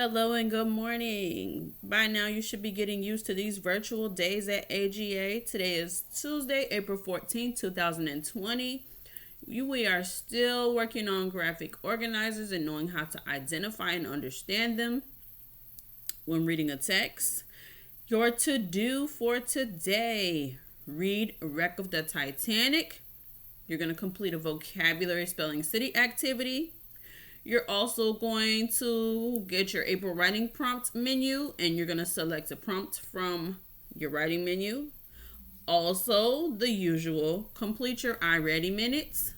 Hello and good morning. By now, you should be getting used to these virtual days at AGA. Today is Tuesday, April 14th, 2020. We are still working on graphic organizers and knowing how to identify and understand them when reading a text. Your to-do for today: read Wreck of the Titanic. You're going to complete a vocabulary spelling city activity. You're also going to get your April writing prompt menu, and you're going to select a prompt from your writing menu. Also, the usual, complete your iReady minutes.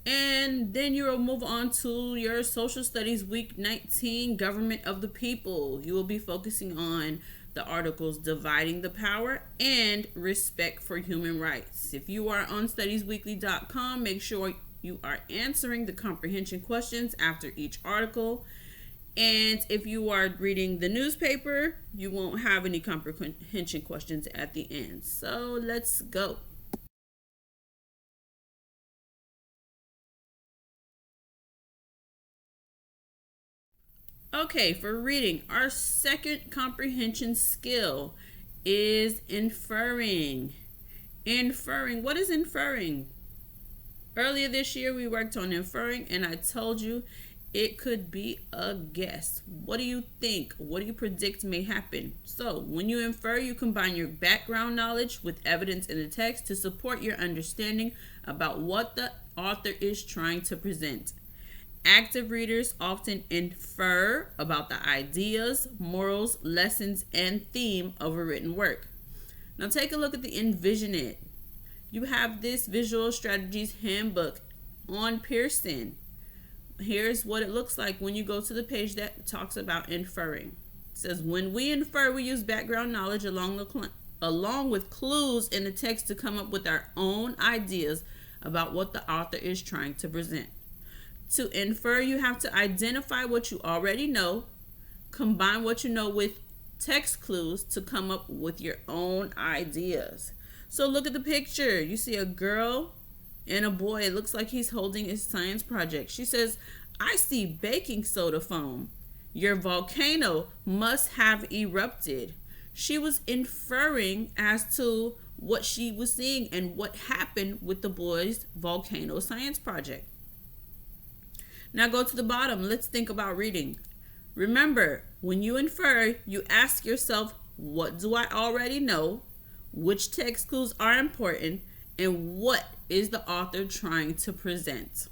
And then you'll move on to your social studies week 19, government of the people. You will be focusing on the articles Dividing the Power and Respect for Human Rights. If you are on studiesweekly.com, make sure you are answering the comprehension questions after each article. And if you are reading the newspaper, you won't have any comprehension questions at the end. So let's go. Okay, for reading, our second comprehension skill is inferring. Inferring. What is inferring? Earlier this year, we worked on inferring, and I told you it could be a guess. What do you think? What do you predict may happen? So, when you infer, you combine your background knowledge with evidence in the text to support your understanding about what the author is trying to present. Active readers often infer about the ideas, morals, lessons, and theme of a written work. Now, take a look at the Envision It. You have this Visual Strategies Handbook on Pearson. Here's what it looks like when you go to the page that talks about inferring. It says, when we infer, we use background knowledge along with clues in the text to come up with our own ideas about what the author is trying to present. To infer, you have to identify what you already know, combine what you know with text clues to come up with your own ideas. So look at the picture. You see a girl and a boy. It looks like he's holding his science project. She says, I see baking soda foam. Your volcano must have erupted. She was inferring as to what she was seeing and what happened with the boy's volcano science project. Now go to the bottom. Let's think about reading. Remember, when you infer, you ask yourself, what do I already know? Which text clues are important, and what is the author trying to present?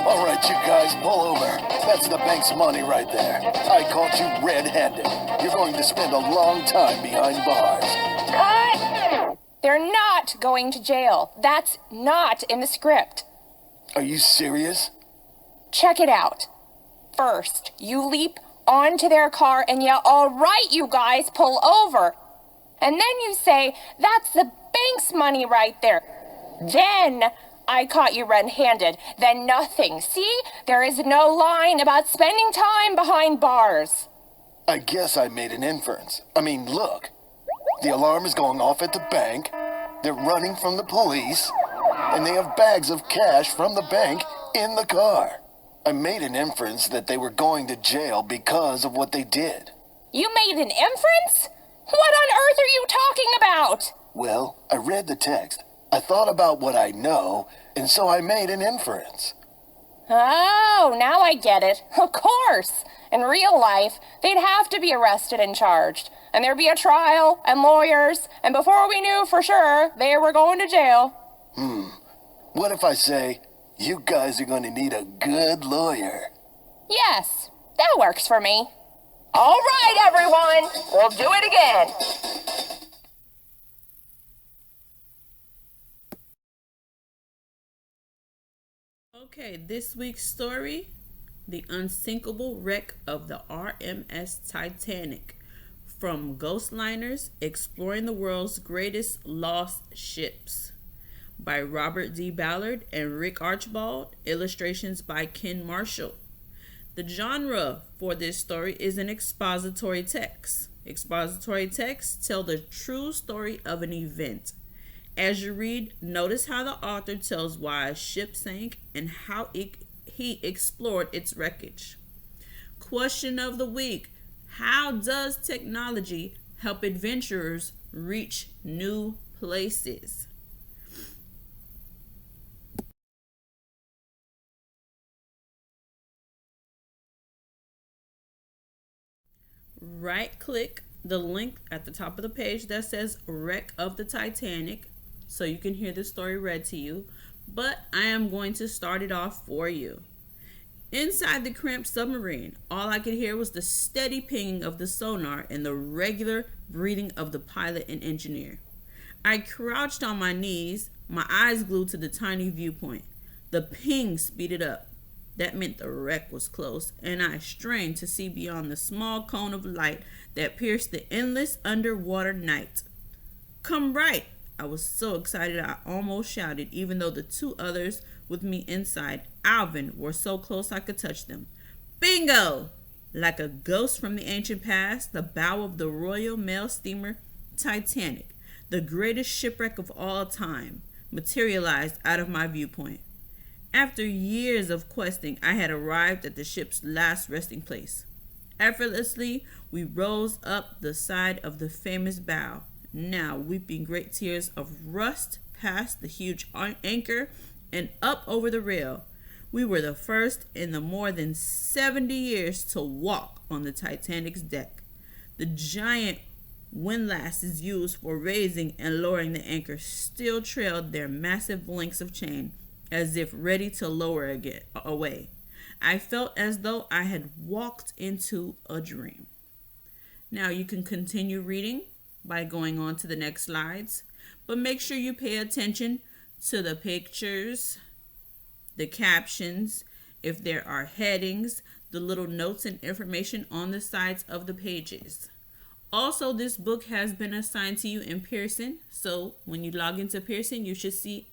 All right, you guys, pull over. That's the bank's money right there. I caught you red-handed. You're going to spend a long time behind bars. Cut! They're not going to jail. That's not in the script. Are you serious? Check it out. First, you leap onto their car and yell, all right, you guys, pull over. And then you say, that's the bank's money right there. Then I caught you red-handed. Then nothing. See? There is no line about spending time behind bars. I guess I made an inference. Look. The alarm is going off at the bank. They're running from the police. And they have bags of cash from the bank in the car. I made an inference that they were going to jail because of what they did. You made an inference? What on earth are you talking about? Well, I read the text. I thought about what I know, and so I made an inference. Oh, now I get it. Of course. In real life, they'd have to be arrested and charged. And there'd be a trial and lawyers. And before we knew for sure, they were going to jail. What if I say, you guys are going to need a good lawyer? Yes, that works for me. All right, everyone. We'll do it again. Okay, this week's story, The Unsinkable Wreck of the RMS Titanic, from Ghost Liners, Exploring the World's Greatest Lost Ships, by Robert D. Ballard and Rick Archibald, illustrations by Ken Marshall. The genre for this story is an expository text. Expository texts tell the true story of an event. As you read, notice how the author tells why a ship sank and how he explored its wreckage. Question of the week: how does technology help adventurers reach new places? Right click the link at the top of the page that says Wreck of the Titanic so you can hear the story read to you, but I am going to start it off for you. Inside the cramped submarine, all I could hear was the steady pinging of the sonar and the regular breathing of the pilot and engineer. I crouched on my knees, my eyes glued to the tiny viewpoint. The ping speeded up. That meant the wreck was close, and I strained to see beyond the small cone of light that pierced the endless underwater night. Come right! I was so excited I almost shouted, even though the two others with me inside, Alvin, were so close I could touch them. Bingo! Like a ghost from the ancient past, the bow of the Royal Mail steamer Titanic, the greatest shipwreck of all time, materialized out of my viewpoint. After years of questing, I had arrived at the ship's last resting place. Effortlessly, we rose up the side of the famous bow, now weeping great tears of rust past the huge anchor and up over the rail. We were the first in the more than 70 years to walk on the Titanic's deck. The giant windlasses used for raising and lowering the anchor still trailed their massive links of chain, as if ready to lower away. I felt as though I had walked into a dream. Now you can continue reading by going on to the next slides, but make sure you pay attention to the pictures, the captions, if there are headings, the little notes and information on the sides of the pages. Also, this book has been assigned to you in Pearson, so when you log into Pearson, you should see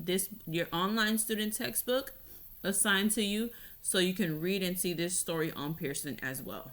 your online student textbook assigned to you, so you can read and see this story on Pearson as well.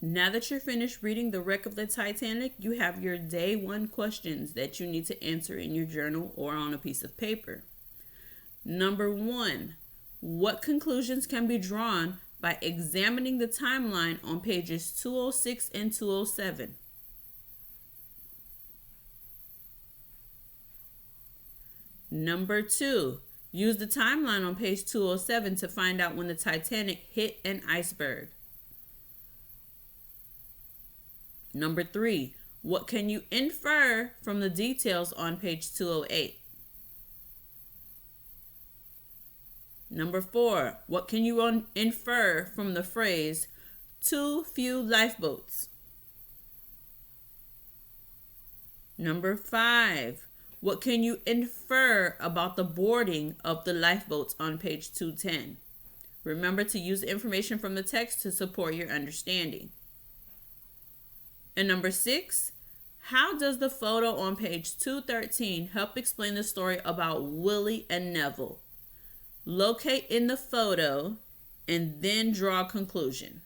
Now that you're finished reading The Wreck of the Titanic, you have your day one questions that you need to answer in your journal or on a piece of paper. Number 1, what conclusions can be drawn by examining the timeline on pages 206 and 207? Number 2, use the timeline on page 207 to find out when the Titanic hit an iceberg. Number 3, what can you infer from the details on page 208? Number 4, what can you infer from the phrase, too few lifeboats? Number 5, what can you infer about the boarding of the lifeboats on page 210? Remember to use information from the text to support your understanding. And number 6, how does the photo on page 213 help explain the story about Willie and Neville? Locate in the photo and then draw a conclusion.